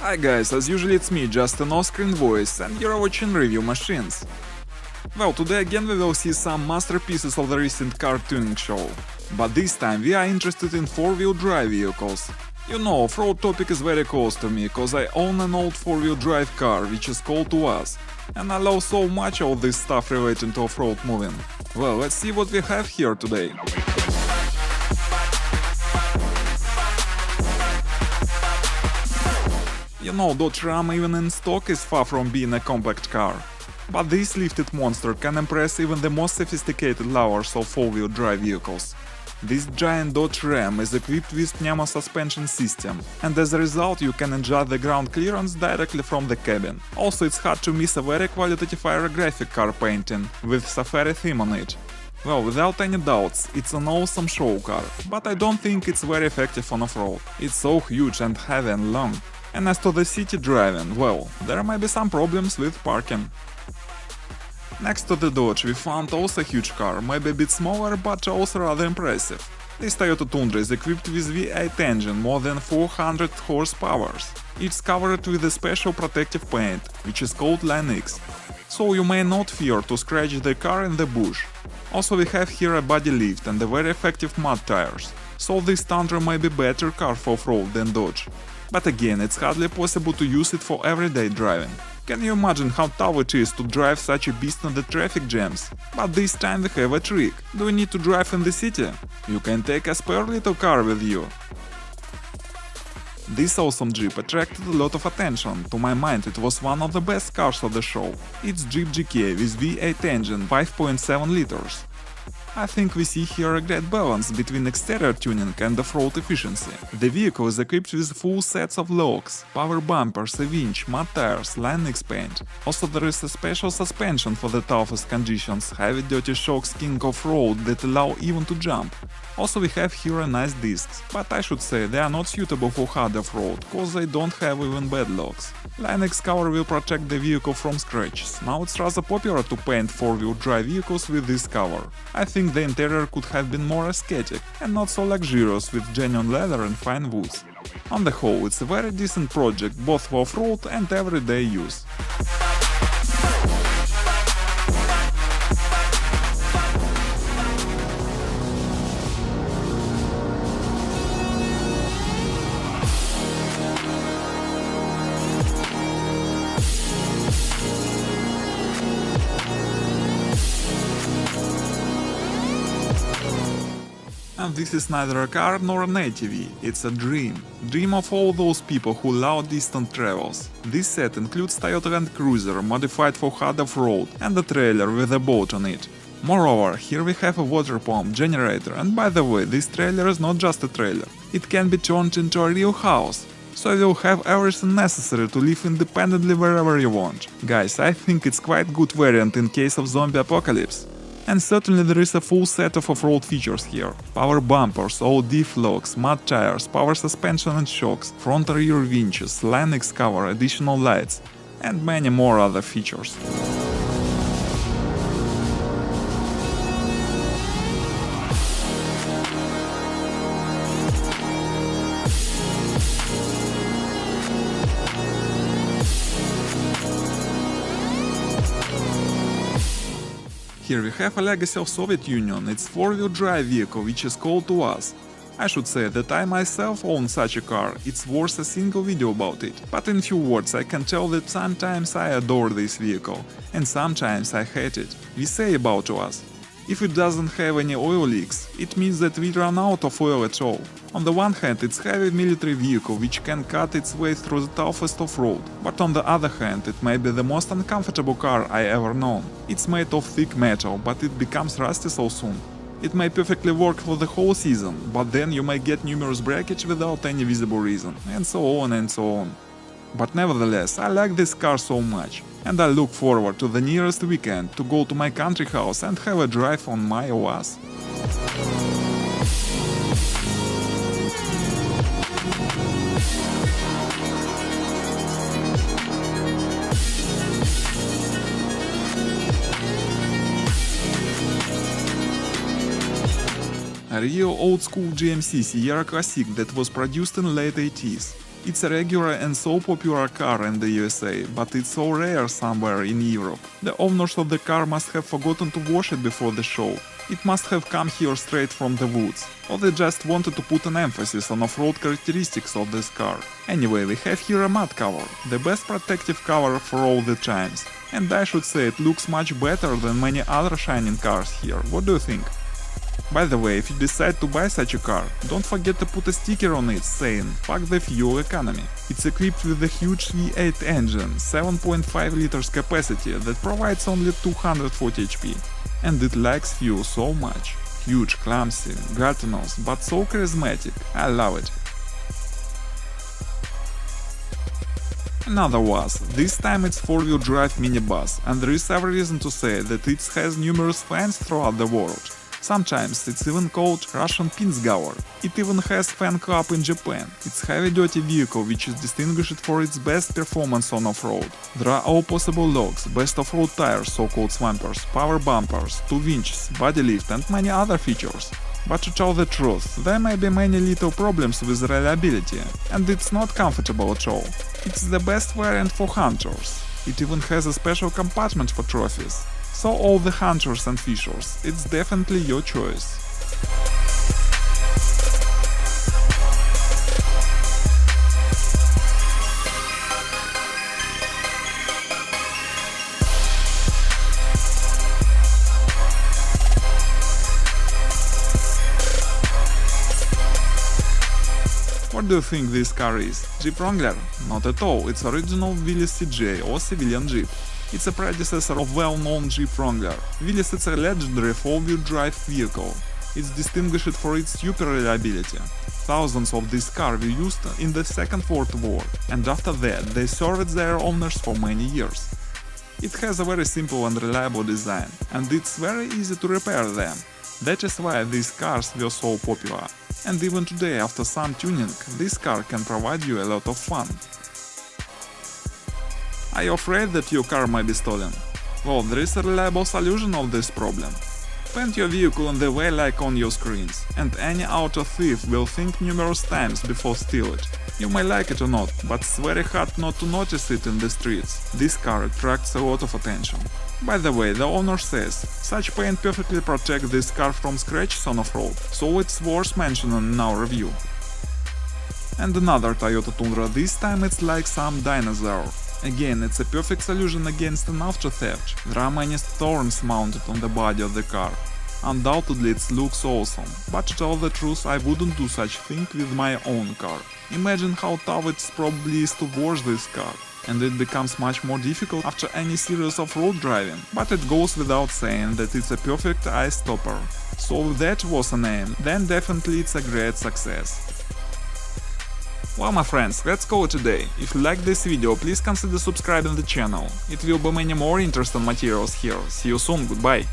Hi guys, as usually it's me, just an off-screen voice, and you're watching Review Machines. Well, today again we will see some masterpieces of the recent car tuning show. But this time we are interested in 4-wheel drive vehicles. You know, off-road topic is very close to me, cause I own an old 4-wheel drive car, which is called UAZ. And I love so much all this stuff related to off-road moving. Well, let's see what we have here today. You know, Dodge Ram even in stock is far from being a compact car. But this lifted monster can impress even the most sophisticated lovers of 4-wheel drive vehicles. This giant Dodge Ram is equipped with pneumo suspension system, and as a result you can adjust the ground clearance directly from the cabin. Also, it's hard to miss a very qualitative aerographic car painting with safari theme on it. Well, without any doubts, it's an awesome show car, but I don't think it's very effective on off-road. It's so huge and heavy and long. And as to the city driving, well, there might be some problems with parking. Next to the Dodge we found also a huge car, maybe a bit smaller but also rather impressive. This Toyota Tundra is equipped with V8 engine, more than 400 horsepower. It's covered with a special protective paint, which is called Line X, so you may not fear to scratch the car in the bush. Also we have here a body lift and a very effective mud tires, so this Tundra may be better car for off-road than Dodge. But again, it's hardly possible to use it for everyday driving. Can you imagine how tough it is to drive such a beast in the traffic jams? But this time we have a trick. Do you need to drive in the city? You can take a spare little car with you. This awesome Jeep attracted a lot of attention. To my mind, it was one of the best cars of the show. It's Jeep GK with V8 engine, 5.7 liters. I think we see here a great balance between exterior tuning and off-road efficiency. The vehicle is equipped with full sets of locks, power bumpers, a winch, mud tires, Line X paint. Also there is a special suspension for the toughest conditions, heavy duty shocks king off-road that allow even to jump. Also we have here a nice discs, but I should say they are not suitable for hard off-road, cause they don't have even bed locks. Line X cover will protect the vehicle from scratches. Now it's rather popular to paint 4-wheel drive vehicles with this cover. I think the interior could have been more aesthetic and not so luxurious with genuine leather and fine woods. On the whole, it's a very decent project both for off-road and everyday use. And this is neither a car nor an ATV, it's a dream. Dream of all those people who love distant travels. This set includes Toyota Land Cruiser modified for hard off-road and a trailer with a boat on it. Moreover, here we have a water pump, generator, and by the way, this trailer is not just a trailer. It can be turned into a real house. So you'll have everything necessary to live independently wherever you want. Guys, I think it's quite good variant in case of zombie apocalypse. And certainly there is a full set of off-road features here. Power bumpers, all diff locks, mud tires, power suspension and shocks, front and rear winches, Line X cover, additional lights, and many more other features. Here we have a legacy of Soviet Union, its 4-wheel drive vehicle which is called UAZ. I should say that I myself own such a car, it's worth a single video about it. But in few words I can tell that sometimes I adore this vehicle, and sometimes I hate it. We say about UAZ. If it doesn't have any oil leaks, it means that we run out of oil at all. On the one hand, it's a heavy military vehicle which can cut its way through the toughest off-road, but on the other hand, it may be the most uncomfortable car I ever known. It's made of thick metal, but it becomes rusty so soon. It may perfectly work for the whole season, but then you may get numerous breakage without any visible reason, and so on and so on. But nevertheless, I like this car so much, and I look forward to the nearest weekend to go to my country house and have a drive on my UAZ. A real old-school GMC Sierra Classic that was produced in late 80s. It's a regular and so popular car in the USA, but it's so rare somewhere in Europe. The owners of the car must have forgotten to wash it before the show. It must have come here straight from the woods, or they just wanted to put an emphasis on off-road characteristics of this car. Anyway, we have here a mud cover, the best protective cover for all the times. And I should say it looks much better than many other shining cars here. What do you think? By the way, if you decide to buy such a car, don't forget to put a sticker on it saying "Fuck the fuel economy". It's equipped with a huge V8 engine, 7.5 liters capacity that provides only 240 HP. And it likes fuel so much. Huge, clumsy, gluttonous, but so charismatic. I love it. Another was, this time it's 4-wheel drive minibus, and there is every reason to say that it has numerous fans throughout the world. Sometimes it's even called Russian Pinzgauer. It even has fan club in Japan. It's heavy-duty vehicle which is distinguished for its best performance on off-road. There are all possible locks, best off-road tires, so-called swampers, power bumpers, 2 winches, body lift and many other features. But to tell the truth, there may be many little problems with reliability, and it's not comfortable at all. It's the best variant for hunters. It even has a special compartment for trophies. So all the hunters and fishers, it's definitely your choice. What do you think this car is? Jeep Wrangler? Not at all, it's original Willys CJ or civilian Jeep. It's a predecessor of well-known Jeep Wrangler. Willys is a legendary 4-wheel drive vehicle. It's distinguished for its super reliability. Thousands of this car were used in the Second World War, and after that they served their owners for many years. It has a very simple and reliable design, and it's very easy to repair them. That is why these cars were so popular. And even today, after some tuning, this car can provide you a lot of fun. Are you afraid that your car might be stolen? Well, there is a reliable solution of this problem. Paint your vehicle in the way like on your screens, and any auto thief will think numerous times before steal it. You may like it or not, but it's very hard not to notice it in the streets. This car attracts a lot of attention. By the way, the owner says, such paint perfectly protects this car from scratches on off-road, so it's worth mentioning in our review. And another Toyota Tundra, this time it's like some dinosaur. Again, it's a perfect solution against an auto theft. There are many thorns mounted on the body of the car. Undoubtedly it looks awesome, but to tell the truth I wouldn't do such thing with my own car. Imagine how tough it probably is to wash this car. And it becomes much more difficult after any series of road driving, but it goes without saying that it's a perfect eye stopper. So if that was an aim, then definitely it's a great success. Well, my friends, let's call it a day. If you liked this video, please consider subscribing the channel. It will be many more interesting materials here. See you soon, goodbye!